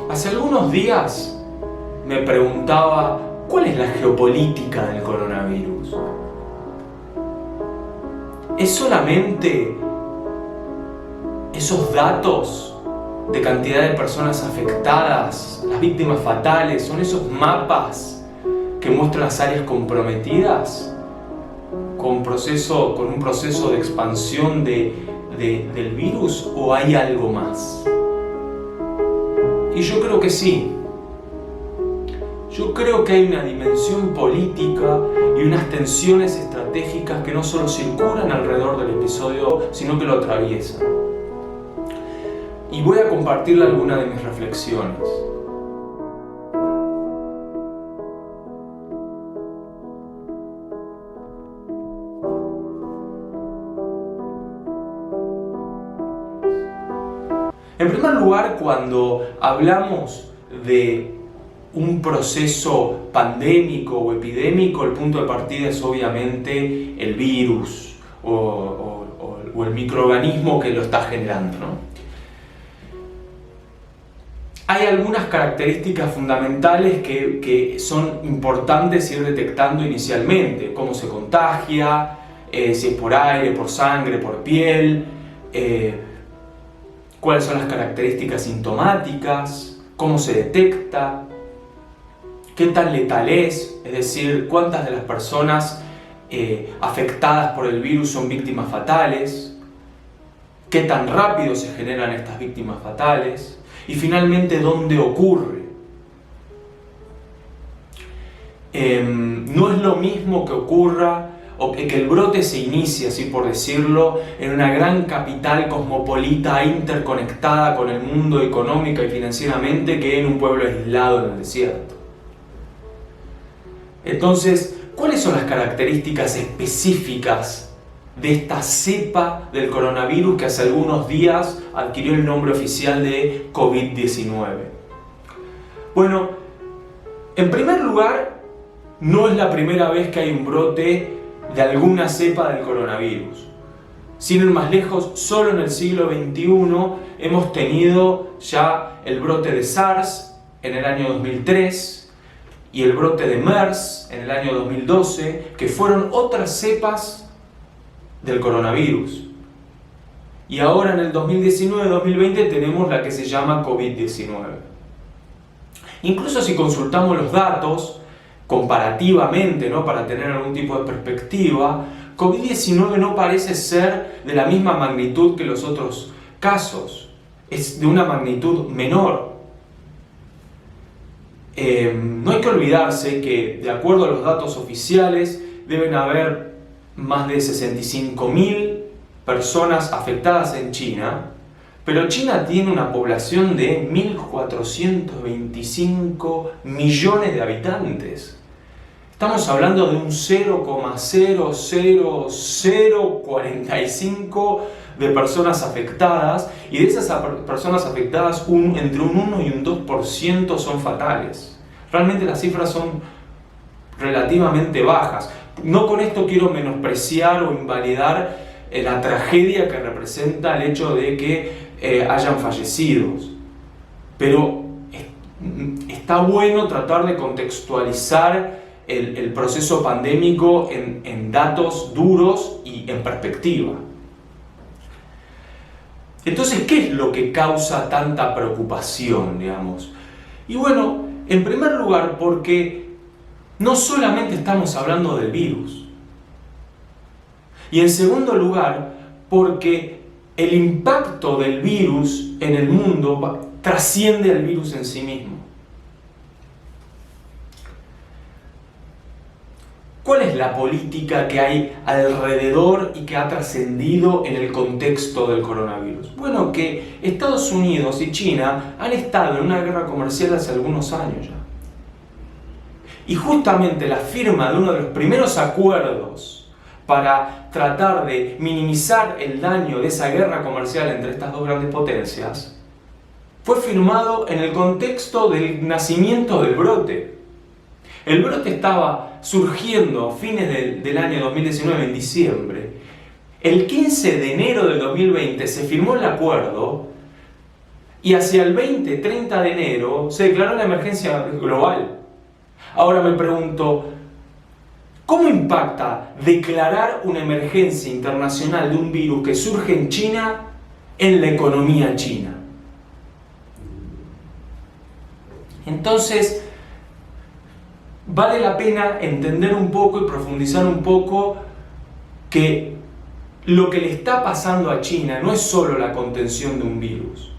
Hace algunos días me preguntaba cuál es la geopolítica del coronavirus. ¿Es solamente esos datos de cantidad de personas afectadas, las víctimas fatales, son esos mapas que muestran las áreas comprometidas con un proceso de expansión del virus, o hay algo más? Y yo creo que sí. Yo creo que hay una dimensión política y unas tensiones estratégicas que no solo circulan alrededor del episodio, sino que lo atraviesan. Y voy a compartirle algunas de mis reflexiones. En primer lugar, cuando hablamos de un proceso pandémico o epidémico, el punto de partida es obviamente el virus o el microorganismo que lo está generando, ¿no? Hay algunas características fundamentales que son importantes ir detectando inicialmente: cómo se contagia, si es por aire, por sangre, por piel, cuáles son las características sintomáticas, cómo se detecta, qué tan letal es decir, cuántas de las personas afectadas por el virus son víctimas fatales, qué tan rápido se generan estas víctimas fatales y finalmente dónde ocurre. No es lo mismo que ocurra o que el brote se inicie, así por decirlo, en una gran capital cosmopolita interconectada con el mundo económica y financieramente, que en un pueblo aislado en el desierto. Entonces, ¿cuáles son las características específicas de esta cepa del coronavirus que hace algunos días adquirió el nombre oficial de COVID-19? Bueno, en primer lugar, no es la primera vez que hay un brote de alguna cepa del coronavirus. Sin ir más lejos, solo en el siglo XXI hemos tenido ya el brote de SARS en el año 2003 y el brote de MERS en el año 2012, que fueron otras cepas del coronavirus. Y ahora en el 2019-2020 tenemos la que se llama COVID-19. Incluso si consultamos los datos comparativamente, ¿no?, para tener algún tipo de perspectiva, COVID-19 no parece ser de la misma magnitud que los otros casos, es de una magnitud menor. No hay que olvidarse que, de acuerdo a los datos oficiales, deben haber más de 65.000 personas afectadas en China, pero China tiene una población de 1.425 millones de habitantes. Estamos hablando de un 0,00045 de personas afectadas, y de esas personas afectadas entre un 1 y un 2% son fatales. Realmente las cifras son relativamente bajas. No con esto quiero menospreciar o invalidar la tragedia que representa el hecho de que hayan fallecidos, pero está bueno tratar de contextualizar el proceso pandémico en datos duros y en perspectiva. Entonces, ¿qué es lo que causa tanta preocupación, digamos? Y bueno, en primer lugar, porque no solamente estamos hablando del virus. Y en segundo lugar, porque el impacto del virus en el mundo trasciende al virus en sí mismo. ¿Cuál es la política que hay alrededor y que ha trascendido en el contexto del coronavirus? Bueno, que Estados Unidos y China han estado en una guerra comercial hace algunos años ya. Y justamente la firma de uno de los primeros acuerdos para tratar de minimizar el daño de esa guerra comercial entre estas dos grandes potencias fue firmado en el contexto del nacimiento del brote. El brote estaba surgiendo a fines del año 2019, en diciembre. El 15 de enero del 2020 se firmó el acuerdo y hacia el 20-30 de enero se declaró la emergencia global. Ahora me pregunto, ¿cómo impacta declarar una emergencia internacional de un virus que surge en China en la economía china? Entonces, vale la pena entender un poco y profundizar un poco que lo que le está pasando a China no es solo la contención de un virus.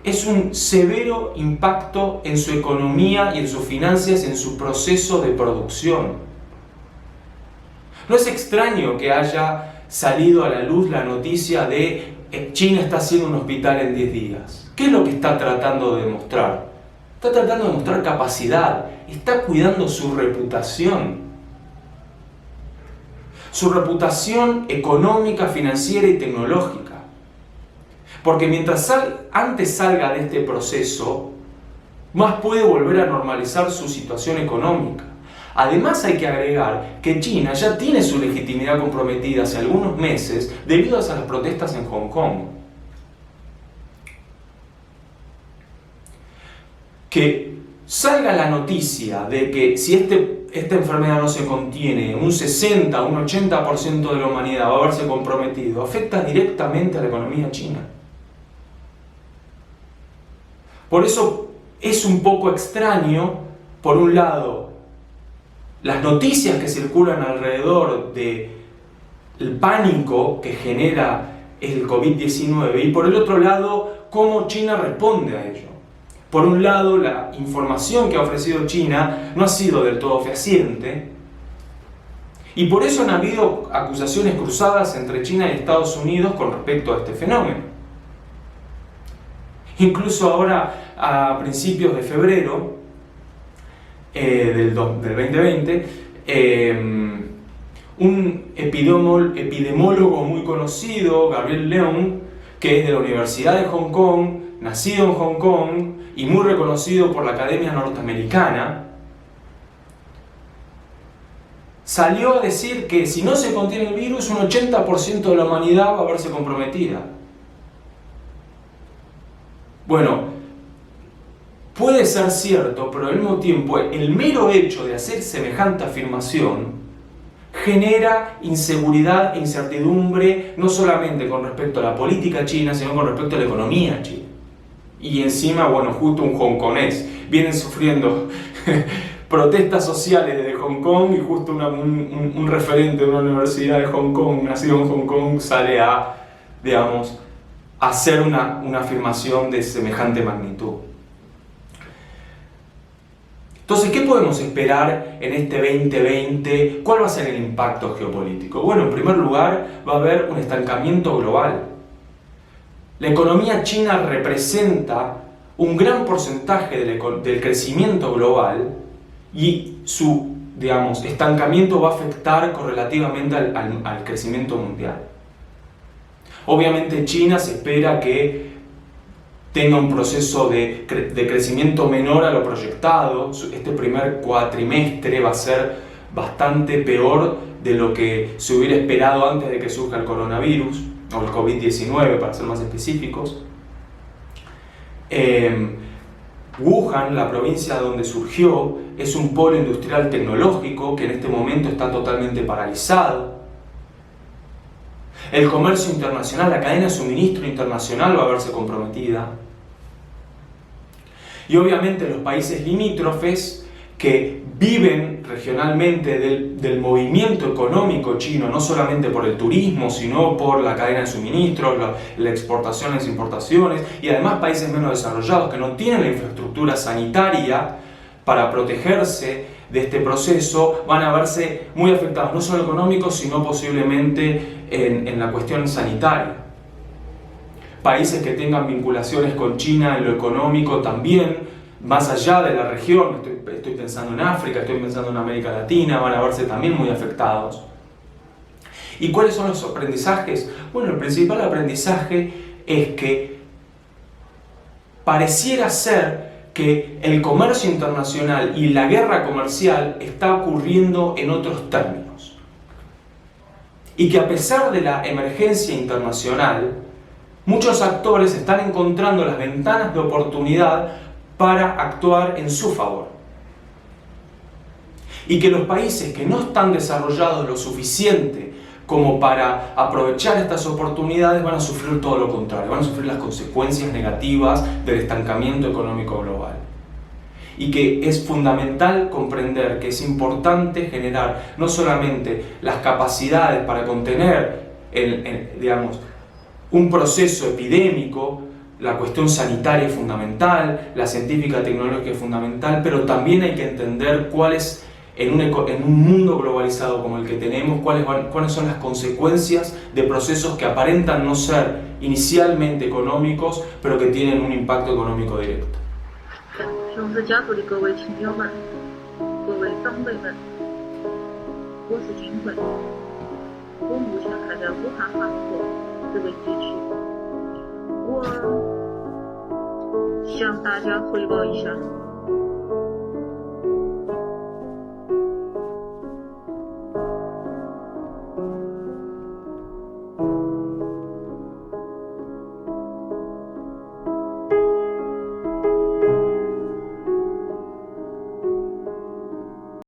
Es un severo impacto en su economía y en sus finanzas, en su proceso de producción. No es extraño que haya salido a la luz la noticia de China está haciendo un hospital en 10 días. ¿Qué es lo que está tratando de demostrar? Está tratando de demostrar capacidad, está cuidando su reputación. Su reputación económica, financiera y tecnológica. Porque mientras antes salga de este proceso, más puede volver a normalizar su situación económica. Además hay que agregar que China ya tiene su legitimidad comprometida hace algunos meses debido a las protestas en Hong Kong. Que salga la noticia de que si esta enfermedad no se contiene, un 60 o un 80% de la humanidad va a verse comprometido, afecta directamente a la economía china. Por eso es un poco extraño, por un lado, las noticias que circulan alrededor del pánico que genera el COVID-19 y por el otro lado, cómo China responde a ello. Por un lado, la información que ha ofrecido China no ha sido del todo fehaciente y por eso han habido acusaciones cruzadas entre China y Estados Unidos con respecto a este fenómeno. Incluso ahora, a principios de febrero del 2020, un epidemiólogo muy conocido, Gabriel Leung, que es de la Universidad de Hong Kong, nacido en Hong Kong y muy reconocido por la Academia Norteamericana, salió a decir que si no se contiene el virus, un 80% de la humanidad va a verse comprometida. Bueno, puede ser cierto, pero al mismo tiempo el mero hecho de hacer semejante afirmación genera inseguridad e incertidumbre no solamente con respecto a la política china, sino con respecto a la economía china. Y encima, bueno, justo un hongkonés. Vienen sufriendo protestas sociales desde Hong Kong y justo un referente de una universidad de Hong Kong, nacido en Hong Kong, sale a, digamos, hacer una afirmación de semejante magnitud. Entonces, ¿qué podemos esperar en este 2020? ¿Cuál va a ser el impacto geopolítico? Bueno, en primer lugar, va a haber un estancamiento global. La economía china representa un gran porcentaje del crecimiento global y su, digamos, estancamiento va a afectar correlativamente al crecimiento mundial. Obviamente China se espera que tenga un proceso de crecimiento menor a lo proyectado. Este primer cuatrimestre va a ser bastante peor de lo que se hubiera esperado antes de que surja el coronavirus, o el COVID-19 para ser más específicos. Wuhan, la provincia donde surgió, es un polo industrial tecnológico que en este momento está totalmente paralizado. El comercio internacional, la cadena de suministro internacional va a verse comprometida. Y obviamente los países limítrofes que viven regionalmente del movimiento económico chino, no solamente por el turismo, sino por la cadena de suministros, la exportaciones, importaciones, y además países menos desarrollados que no tienen la infraestructura sanitaria para protegerse de este proceso, van a verse muy afectados, no solo económicos, sino posiblemente en la cuestión sanitaria. Países que tengan vinculaciones con China en lo económico también, más allá de la región, estoy pensando en África, estoy pensando en América Latina, van a verse también muy afectados. ¿Y cuáles son los aprendizajes? Bueno, el principal aprendizaje es que pareciera ser que el comercio internacional y la guerra comercial está ocurriendo en otros términos. Y que a pesar de la emergencia internacional, muchos actores están encontrando las ventanas de oportunidad para actuar en su favor. Y que los países que no están desarrollados lo suficiente como para aprovechar estas oportunidades van a sufrir todo lo contrario, van a sufrir las consecuencias negativas del estancamiento económico global. Y que es fundamental comprender que es importante generar no solamente las capacidades para contener un proceso epidémico, la cuestión sanitaria es fundamental, la científica tecnológica es fundamental, pero también hay que entender cuáles, en un mundo globalizado como el que tenemos, cuáles son las consecuencias de procesos que aparentan no ser inicialmente económicos, pero que tienen un impacto económico directo. 熊子家族的各位亲友们、各位长辈们，我是金慧，我目前还在武汉韩国这个地区。我向大家汇报一下。